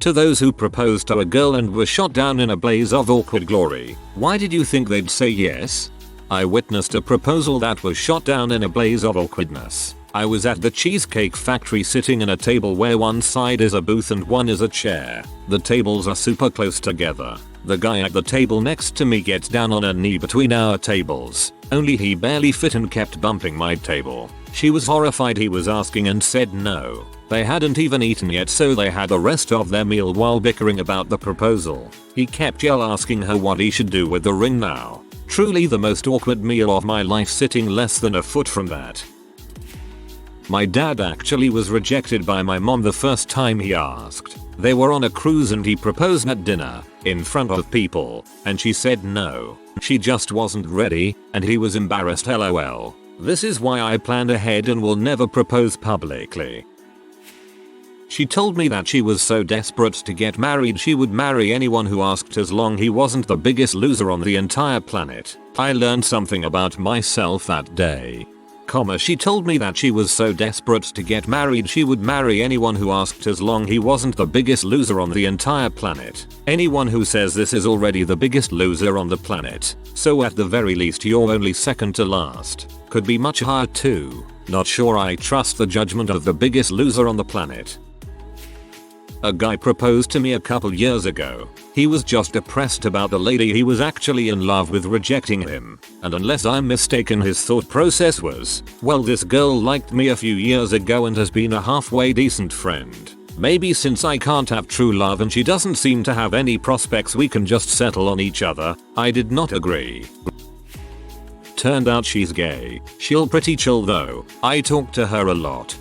To those who proposed to a girl and were shot down in a blaze of awkward glory, why did you think they'd say yes? I witnessed a proposal that was shot down in a blaze of awkwardness. I was at the Cheesecake Factory sitting in a table where one side is a booth and one is a chair. The tables are super close together. The guy at the table next to me gets down on a knee between our tables, only he barely fit and kept bumping my table. She was horrified he was asking and said no. They hadn't even eaten yet, so they had the rest of their meal while bickering about the proposal. He kept asking her what he should do with the ring now. Truly the most awkward meal of my life, sitting less than a foot from that. My dad actually was rejected by my mom the first time he asked. They were on a cruise and he proposed at dinner, in front of people, and she said no. She just wasn't ready, and he was embarrassed, lol. This is why I planned ahead and will never propose publicly. She told me that she was so desperate to get married she would marry anyone who asked, as long he wasn't the biggest loser on the entire planet. I learned something about myself that day. She told me that she was so desperate to get married she would marry anyone who asked, as long he wasn't the biggest loser on the entire planet. Anyone who says this is already the biggest loser on the planet, so at the very least you're only second to last. Could be much higher too. Not sure I trust the judgment of the biggest loser on the planet. A guy proposed to me a couple years ago. He was just depressed about the lady he was actually in love with rejecting him, and unless I'm mistaken his thought process was, well, this girl liked me a few years ago and has been a halfway decent friend. Maybe since I can't have true love and she doesn't seem to have any prospects, we can just settle on each other. I did not agree. Turned out she's gay. She'll pretty chill though. I talked to her a lot.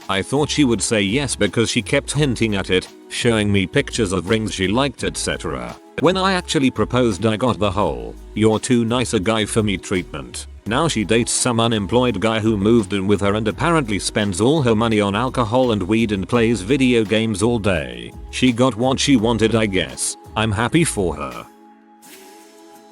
I thought she would say yes because she kept hinting at it, showing me pictures of rings she liked, etc. When I actually proposed I got the whole "you're too nice a guy for me" treatment. Now she dates some unemployed guy who moved in with her and apparently spends all her money on alcohol and weed and plays video games all day. She got what she wanted, I guess. I'm happy for her.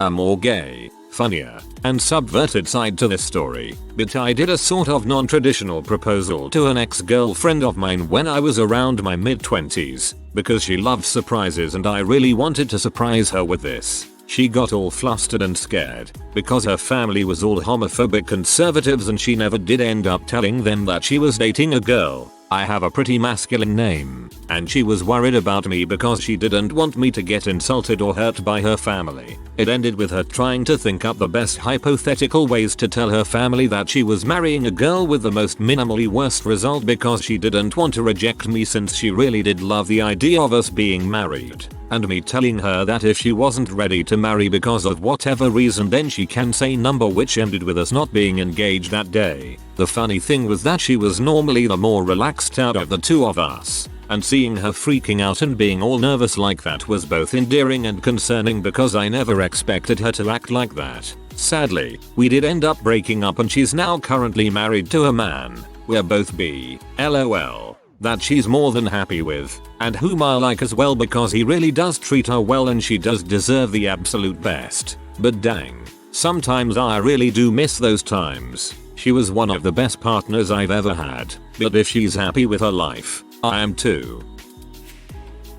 A more gay, funnier, and subverted side to this story, but I did a sort of non-traditional proposal to an ex-girlfriend of mine when I was around my mid-20s, because she loved surprises and I really wanted to surprise her with this. She got all flustered and scared, because her family was all homophobic conservatives and she never did end up telling them that she was dating a girl. I have a pretty masculine name, and she was worried about me because she didn't want me to get insulted or hurt by her family. It ended with her trying to think up the best hypothetical ways to tell her family that she was marrying a girl, with the most minimally worst result because she didn't want to reject me since she really did love the idea of us being married. And me telling her that if she wasn't ready to marry because of whatever reason then she can say number, which ended with us not being engaged that day. The funny thing was that she was normally the more relaxed out of the two of us, and seeing her freaking out and being all nervous like that was both endearing and concerning because I never expected her to act like that. Sadly, we did end up breaking up and she's now currently married to a man. We're both bi, lol. That she's more than happy with, and whom I like as well because he really does treat her well and she does deserve the absolute best. But dang, sometimes I really do miss those times. She was one of the best partners I've ever had, but if she's happy with her life, I am too.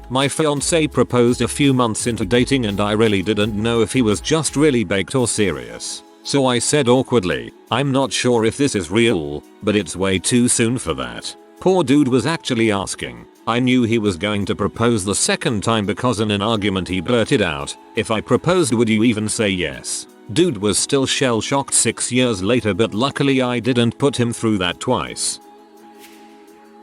My fiancé proposed a few months into dating and I really didn't know if he was just really baked or serious. So I said awkwardly, I'm not sure if this is real, but it's way too soon for that. Poor dude was actually asking. I knew he was going to propose the second time because in an argument he blurted out, if I proposed would you even say yes? Dude was still shell shocked 6 years later, but luckily I didn't put him through that twice.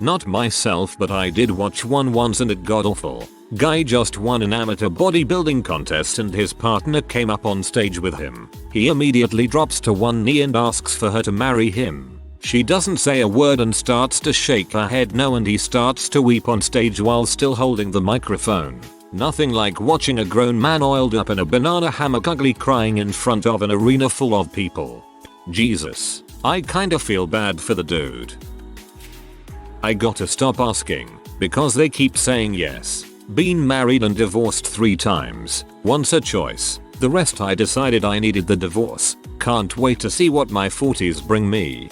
Not myself, but I did watch one once and it got awful. Guy just won an amateur bodybuilding contest and his partner came up on stage with him. He immediately drops to one knee and asks for her to marry him. She doesn't say a word and starts to shake her head no, and he starts to weep on stage while still holding the microphone. Nothing like watching a grown man oiled up in a banana hammock ugly crying in front of an arena full of people. Jesus, I kinda feel bad for the dude. I gotta stop asking, because they keep saying yes. Been married and divorced 3 times, once a choice, the rest I decided I needed the divorce. Can't wait to see what my 40s bring me.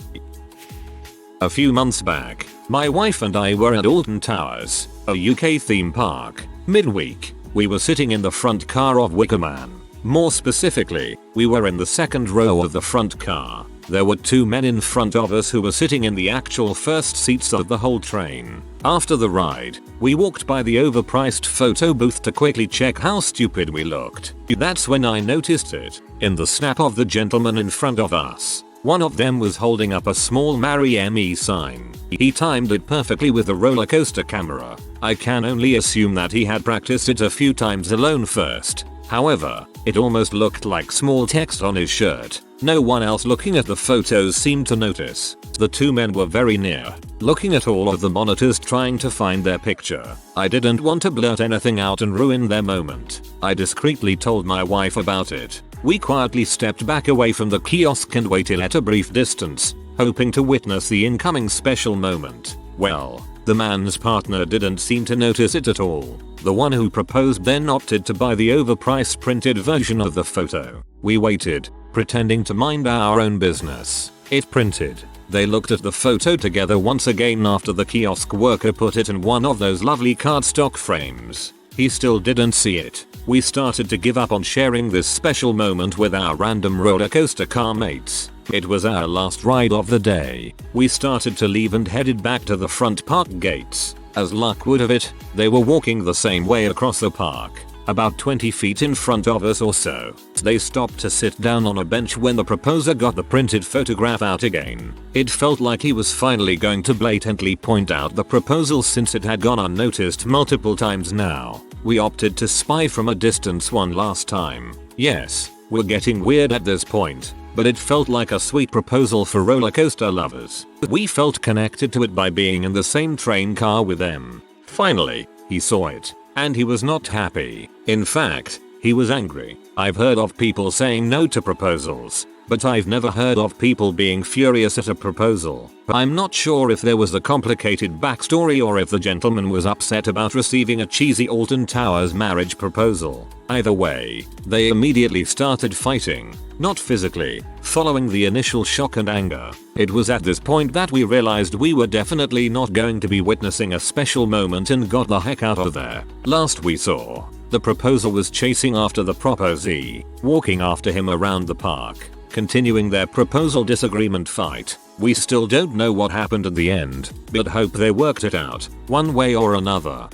A few months back, my wife and I were at Alton Towers, A UK theme park. Midweek, we were sitting in the front car of Wicker Man. More specifically, we were in the second row of the front car. There were two men in front of us who were sitting in the actual first seats of the whole train. After the ride, we walked by the overpriced photo booth to quickly check how stupid we looked. That's when I noticed it. In the snap of the gentleman in front of us, one of them was holding up a small Marry Me sign. He timed it perfectly with a roller coaster camera. I can only assume that he had practiced it a few times alone first. However, it almost looked like small text on his shirt. No one else looking at the photos seemed to notice. The two men were very near, looking at all of the monitors trying to find their picture. I didn't want to blurt anything out and ruin their moment. I discreetly told my wife about it. We quietly stepped back away from the kiosk and waited at a brief distance, hoping to witness the incoming special moment. Well, the man's partner didn't seem to notice it at all. The one who proposed then opted to buy the overpriced printed version of the photo. We waited, pretending to mind our own business. It printed. They looked at the photo together once again after the kiosk worker put it in one of those lovely cardstock frames. He still didn't see it. We started to give up on sharing this special moment with our random roller coaster car mates. It was our last ride of the day. We started to leave and headed back to the front park gates. As luck would have it, they were walking the same way across the park, about 20 feet in front of us or so. They stopped to sit down on a bench when the proposer got the printed photograph out again. It felt like he was finally going to blatantly point out the proposal since it had gone unnoticed multiple times now. We opted to spy from a distance one last time. Yes, we're getting weird at this point, but it felt like a sweet proposal for roller coaster lovers. We felt connected to it by being in the same train car with them. Finally, he saw it, and he was not happy. In fact, he was angry. I've heard of people saying no to proposals, but I've never heard of people being furious at a proposal. I'm not sure if there was a complicated backstory or if the gentleman was upset about receiving a cheesy Alton Towers marriage proposal. Either way, they immediately started fighting. Not physically, following the initial shock and anger. It was at this point that we realized we were definitely not going to be witnessing a special moment and got the heck out of there. Last we saw, the proposer was chasing after the proposee, walking after him around the park, continuing their proposal disagreement fight. We still don't know what happened at the end, but hope they worked it out, one way or another.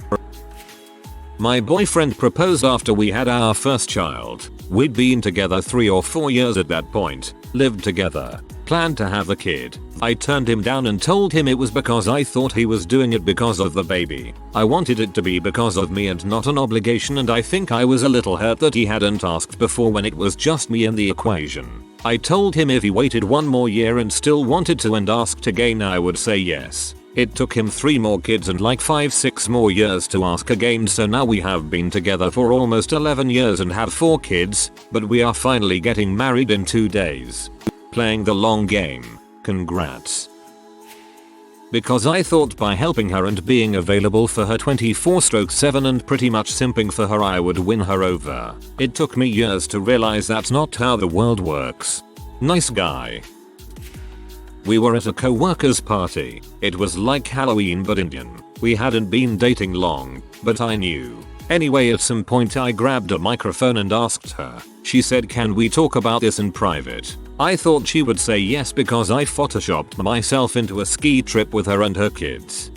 My boyfriend proposed after we had our first child. We'd been together 3 or 4 years at that point, lived together, planned to have a kid. I turned him down and told him it was because I thought he was doing it because of the baby. I wanted it to be because of me and not an obligation, and I think I was a little hurt that he hadn't asked before when it was just me in the equation. I told him if he waited 1 more year and still wanted to and asked again I would say yes. It took him 3 more kids and like 5-6 more years to ask again, so now we have been together for almost 11 years and have 4 kids, but we are finally getting married in 2 days. Playing the long game. Congrats. Because I thought by helping her and being available for her 24/7 and pretty much simping for her I would win her over. It took me years to realize that's not how the world works. Nice guy. We were at a co-worker's party. It was like Halloween but Indian. We hadn't been dating long, but I knew. Anyway, at some point I grabbed a microphone and asked her. She said, "Can we talk about this in private?" I thought she would say yes because I photoshopped myself into a ski trip with her and her kids.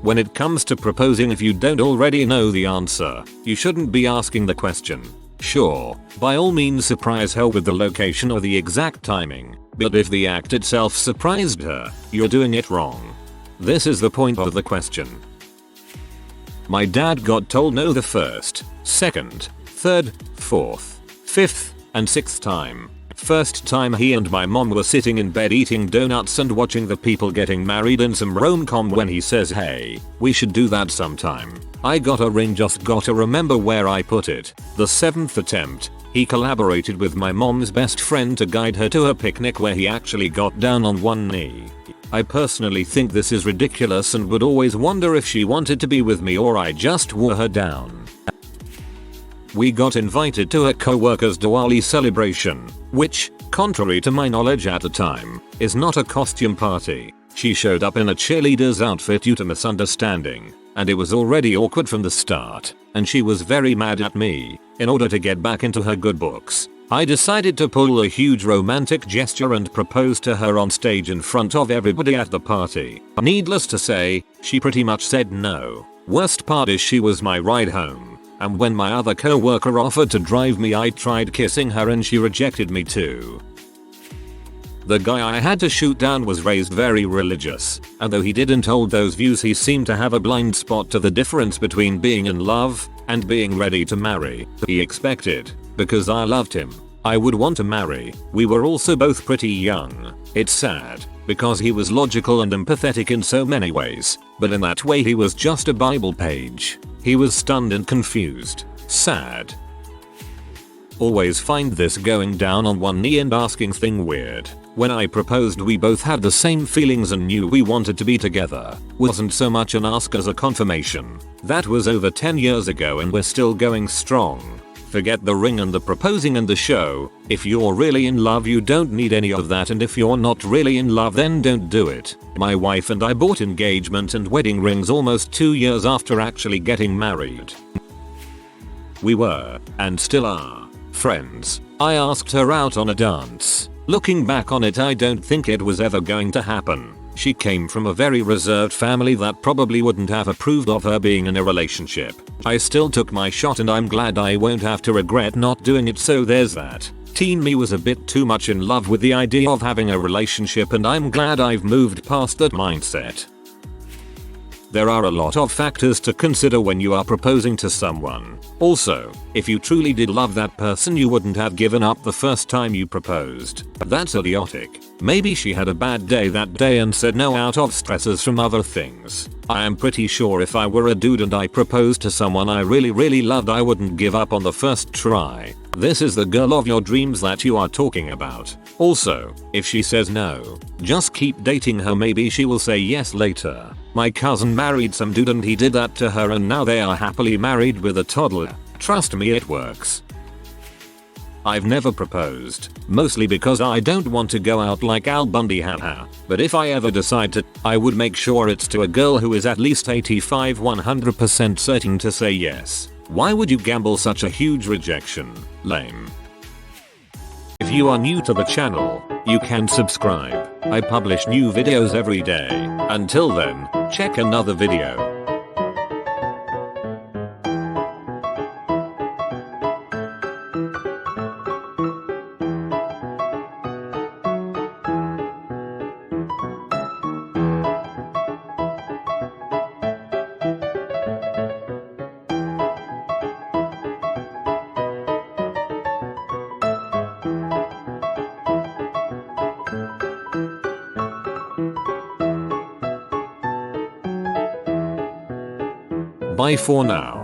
When it comes to proposing, if you don't already know the answer, you shouldn't be asking the question. Sure, by all means surprise her with the location or the exact timing, but if the act itself surprised her, you're doing it wrong. This is the point of the question. My dad got told no the first, second, third, fourth, fifth, and sixth time. First time he and my mom were sitting in bed eating donuts and watching the people getting married in some rom-com when he says, "Hey, we should do that sometime." I got a ring, just gotta remember where I put it. The 7th attempt, he collaborated with my mom's best friend to guide her to her picnic where he actually got down on one knee. I personally think this is ridiculous and would always wonder if she wanted to be with me or I just wore her down. We got invited to a co-worker's Diwali celebration, which, contrary to my knowledge at the time, is not a costume party. She showed up in a cheerleader's outfit due to misunderstanding. and it was already awkward from the start, and she was very mad at me. In order to get back into her good books, I decided to pull a huge romantic gesture and propose to her on stage in front of everybody at the party. Needless to say, she pretty much said no. Worst part is she was my ride home, and when my other co-worker offered to drive me, I tried kissing her and she rejected me too. The guy I had to shoot down was raised very religious, and though he didn't hold those views, he seemed to have a blind spot to the difference between being in love and being ready to marry. He expected, because I loved him, I would want to marry. We were also both pretty young. It's sad, because he was logical and empathetic in so many ways, but in that way he was just a Bible page. He was stunned and confused. Sad. Always find this going down on one knee and asking thing weird. When I proposed, we both had the same feelings and knew we wanted to be together. Wasn't so much an ask as a confirmation. That was over 10 years ago and we're still going strong. Forget the ring and the proposing and the show. If you're really in love, you don't need any of that, and if you're not really in love, then don't do it. My wife and I bought engagement and wedding rings almost 2 years after actually getting married. We were, and still are, friends. I asked her out on a dance. Looking back on it, I don't think it was ever going to happen. She came from a very reserved family that probably wouldn't have approved of her being in a relationship. I still took my shot and I'm glad I won't have to regret not doing it, so there's that. Teen me was a bit too much in love with the idea of having a relationship, and I'm glad I've moved past that mindset. There are a lot of factors to consider when you are proposing to someone. Also, if you truly did love that person, you wouldn't have given up the first time you proposed. That's idiotic. Maybe she had a bad day that day and said no out of stresses from other things. I am pretty sure if I were a dude and I proposed to someone I really loved, I wouldn't give up on the first try. This is the girl of your dreams that you are talking about. Also, if she says no, just keep dating her, maybe she will say yes later. My cousin married some dude and he did that to her, and now they are happily married with a toddler. Trust me, it works. I've never proposed, mostly because I don't want to go out like Al Bundy, haha. But if I ever decide to, I would make sure it's to a girl who is at least 85-100% certain to say yes. Why would you gamble such a huge rejection? Lame. If you are new to the channel, you can subscribe. I publish new videos every day. Until then, check another video. Bye for now.